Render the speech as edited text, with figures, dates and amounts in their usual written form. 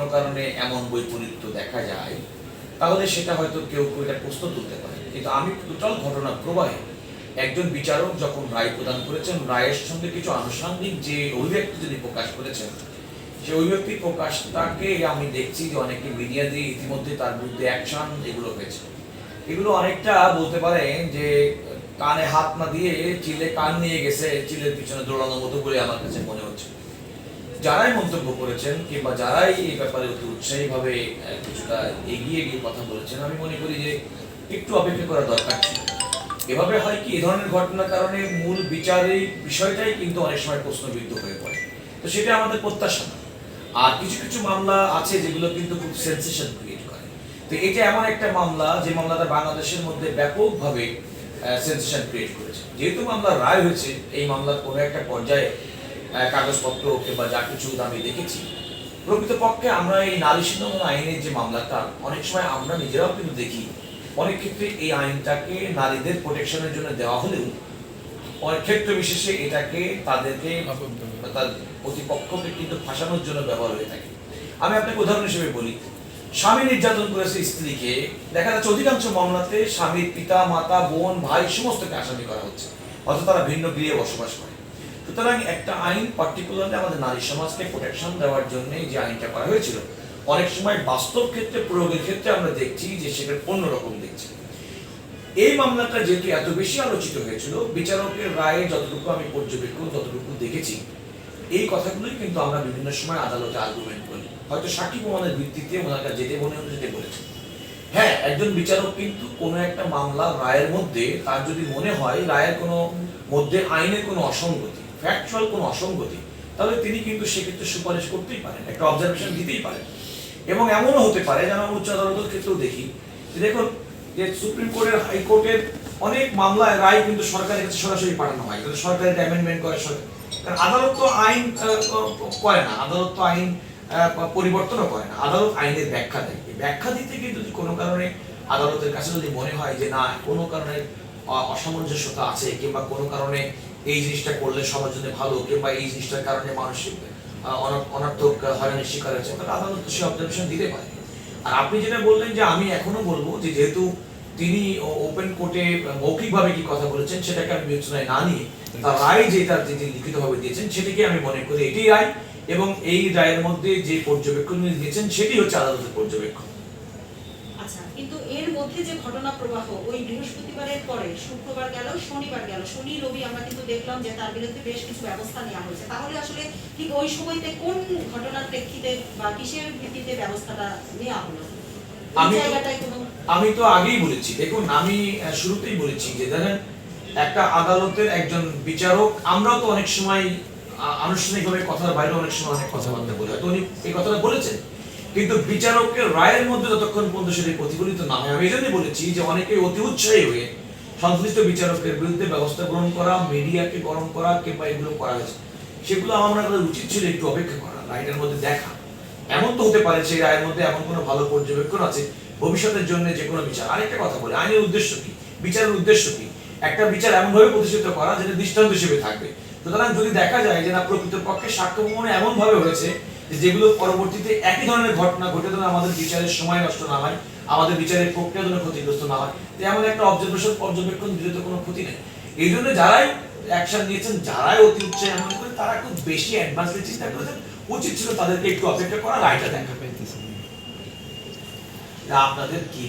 কোনো কারণে এমন বৈপরীত্য দেখা যায়, তাহলে সেটা হয়তো কেউ কেউ এটা প্রশ্ন তুলতে পারে। কিন্তু আমি টোটাল ঘটনা প্রবাহে একজন বিচারক যখন রায় প্রদান করেছেন, রায়ের সঙ্গে কিছু আনুষঙ্গিক যে অভিব্যক্তি যদি প্রকাশ করেছেন, সেই অভিব্যক্তি প্রকাশটাকে আমি দেখছি যে অনেকে মিডিয়া দিয়ে ইতিমধ্যে তার বিরুদ্ধে অ্যাকশন এগুলো হয়েছে। এগুলো অনেকটা বলতে পারেন যে কানে হাত না দিয়ে চিলে কান নিয়ে গেছে, চিলের পিছনে দৌড়ানোর মতো বলে আমার কাছে মনে হচ্ছে। যারাই মন্তব্য করেছেন কিংবা যারাই এই ব্যাপারে অতি উৎসাহীভাবে কিছুটা এগিয়ে গিয়ে কথা বলেছেন, আমি মনে করি যে একটু অপেক্ষা করা দরকার ছিল। এভাবে হয় কি, এই ধরনের ঘটনার কারণে মূল বিচারের বিষয়টাই কিন্তু অনেক সময় প্রশ্নবিদ্ধ হয়ে পড়ে। তো সেটা আমাদের প্রত্যাশা না। আর কিছু কিছু মামলা আছে যেগুলো কিন্তু খুব সেন্সেশন ক্রিয়েট করে। তো এটা এমন একটা মামলা যে মামলাটা বাংলাদেশের মধ্যে ব্যাপকভাবে সেন্সেশন ক্রিয়েট করেছে। যেহেতু মামলার রায় হয়েছে, এই মামলার কোনো একটা পর্যায়ে কাগজপত্র কিংবা যা কিছু আমি দেখেছি, প্রকৃতপক্ষে আমরা এই নারী শিরোমণি আইনের যে মামলাটা, অনেক সময় আমরা নিজেরাও কিন্তু দেখি অনেক ক্ষেত্রে এই আইনটাকে নারীদের প্রোটেকশনের জন্য দেওয়া হলেও অনেক ক্ষেত্র বিশেষে এটাকে তাদেরকে তার প্রতিপক্ষকে কিন্তু ফাঁসানোর জন্য ব্যবহার হয়ে থাকে। আমি আপনাকে উদাহরণ হিসেবে বলি, স্বামী নির্যাতন করেছে স্ত্রীকে, দেখা যাচ্ছে অধিকাংশ মামলাতে স্বামীর পিতা মাতা বোন ভাই সমস্তকে আসামি করা হচ্ছে, অথচ তারা ভিন্ন গৃহে বসবাস করে। সুতরাং একটা আইন পার্টিকুলারলি আমাদের নারী সমাজকে প্রোটেকশন দেওয়ার জন্য যে আইনটা করা হয়েছিল, অনেক সময় বাস্তব ক্ষেত্রে প্রয়োগের ক্ষেত্রে আমরা দেখছি যে সেটা অন্যরকম দেখছি। এই মামলাটা যেহেতু এত বেশি আলোচিত হয়েছিল, বিচারকের রায়ে যতটুকু আমি পর্যবেক্ষণ যতটুকু দেখেছি, এই কথাগুলোই কিন্তু আমরা বিভিন্ন সময় আদালতে আর্গুমেন্ট করি, হয়তো সাক্ষী প্রমাণের ভিত্তিতে ওনাকে যেতে মনে যেতে বলেছে। হ্যাঁ, একজন বিচারক কিন্তু কোনো একটা মামলা রায়ের মধ্যে তার যদি মনে হয় রায়ের কোনো মধ্যে আইনের কোনো অসঙ্গতি, ফ্যাকচুয়াল কোনো অসঙ্গতি, তাহলে তিনি কিন্তু সেক্ষেত্রে সুপারিশ করতেই পারেন, একটা অবজারভেশন দিতেই পারেন। এবং এমনও হতে পারে, যেন উচ্চ আদালতের ক্ষেত্রেও দেখি যে দেখুন যে সুপ্রিম কোর্টের হাইকোর্টের অনেক মামলায় রায় কিন্তু সরকারের কাছে সরাসরি পাঠানো হয়, কিন্তু সরকারের অ্যামেন্ডমেন্ট করে সরকার, কারণ আদালত তো আইন করে না, আদালত তো আইন পরিবর্তনও করে না, আদালত আইনের ব্যাখ্যা দেয়। ব্যাখ্যা দিতে গিয়ে যদি কোনো কারণে আদালতের কাছে যদি মনে হয় যে না, কোনো কারণে অসামঞ্জস্যতা আছে কিংবা কোনো কারণে এই জিনিসটা করলে সবার জন্য ভালো কিংবা এই জিনিসটার কারণে মানসিক অনর্থক হয়রানির শিকার হচ্ছে, তাহলে আদালত সে অবজারভেশন দিতে পারে। আর আপনি যেটা বললেন যে আমি এখনো বলবো যে যেহেতু তিনি ওপেন কোর্টে মৌখিকভাবে কি কথা বলেছেন সেটাকে আমি বিবেচনায় না নিয়ে তার রায় যেটা তিনি লিখিতভাবে দিয়েছেন সেটাকে আমি মনে করি এটাই রায়, এবং এই রায়ের মধ্যে যে পর্যবেক্ষণ দিয়েছেন সেটি হচ্ছে আদালতের পর্যবেক্ষণ। আচ্ছা, কিন্তু এর মধ্যে যে ঘটনা প্রবাহ, ওই বৃহস্পতিবারের পরে শুক্রবার গেল, শনিবার গেল, শনি রবি আমরা কিন্তু দেখলাম যে তার বিরুদ্ধে বেশ কিছু ব্যবস্থা নেওয়া হয়েছে। তাহলে আসলে ঠিক ওই সময়তে কোন ঘটনার প্রেক্ষিতে বা কিসের ভিত্তিতে ব্যবস্থাটা নেওয়া হলো? আমি তো আগেই বলেছি, দেখুন আমি শুরুতেই বলেছি যে দেখেন একটা আদালতের একজন বিচারক, আমরাও তো অনেক সময় আনুষ্ঠানিকভাবে কথার বাইরে অনেক সময় অনেক কথাবার্তা বলি, হয়তো উনি এই কথাটা বলেছেন, কিন্তু বিচারকের রায়ের মধ্যে যতক্ষণ পর্যন্ত সেটি প্রতিফলিত না হয়, আমি এই জন্যই বলেছি যে অনেকে অতি উৎসাহী হয়ে সংশ্লিষ্ট বিচারকের বিরুদ্ধে ব্যবস্থা গ্রহণ করা, মিডিয়াকে গরম করা কিংবা এগুলো করা হয়েছে, সেগুলো আমার উচিত ছিল একটু অপেক্ষা করা, রায়ের মধ্যে দেখা। এমন তো হতে পারে সেই রায়ের মধ্যে এমন কোনো ভালো পর্যবেক্ষণ আছে ভবিষ্যতের জন্য যে কোনো বিচার। আরেকটা কথা বলি, আইনের উদ্দেশ্য কি, বিচারের উদ্দেশ্য কি? একটা বিচার এমনভাবে প্রতিষ্ঠিত করা যেটা দৃষ্টান্ত হিসেবে থাকবে। সুতরাং যদি দেখা যায় যে না, প্রকৃতপক্ষে সাক্ষ্য প্রমাণ এমন ভাবে হয়েছে যেগুলো পরবর্তীতে একই ধরনের ঘটনা ঘটে, যেন আমাদের বিচারের সময় নষ্ট না হয়, আমাদের বিচারের প্রক্রিয়া যেন ক্ষতিগ্রস্ত না হয়, এমন একটা অবজারভেশন পর্যবেক্ষণ দিলে তো কোনো ক্ষতি নেই। এই জন্য যারাই অ্যাকশন নিয়েছেন, যারাই অতি উৎসাহী এমন করে, তারা খুব বেশি অ্যাডভান্সলি চিন্তা করেছেন, উচিত ছিল তাদেরকে একটু অপেক্ষা করা, রায়টা দেখা। আপনাদের কি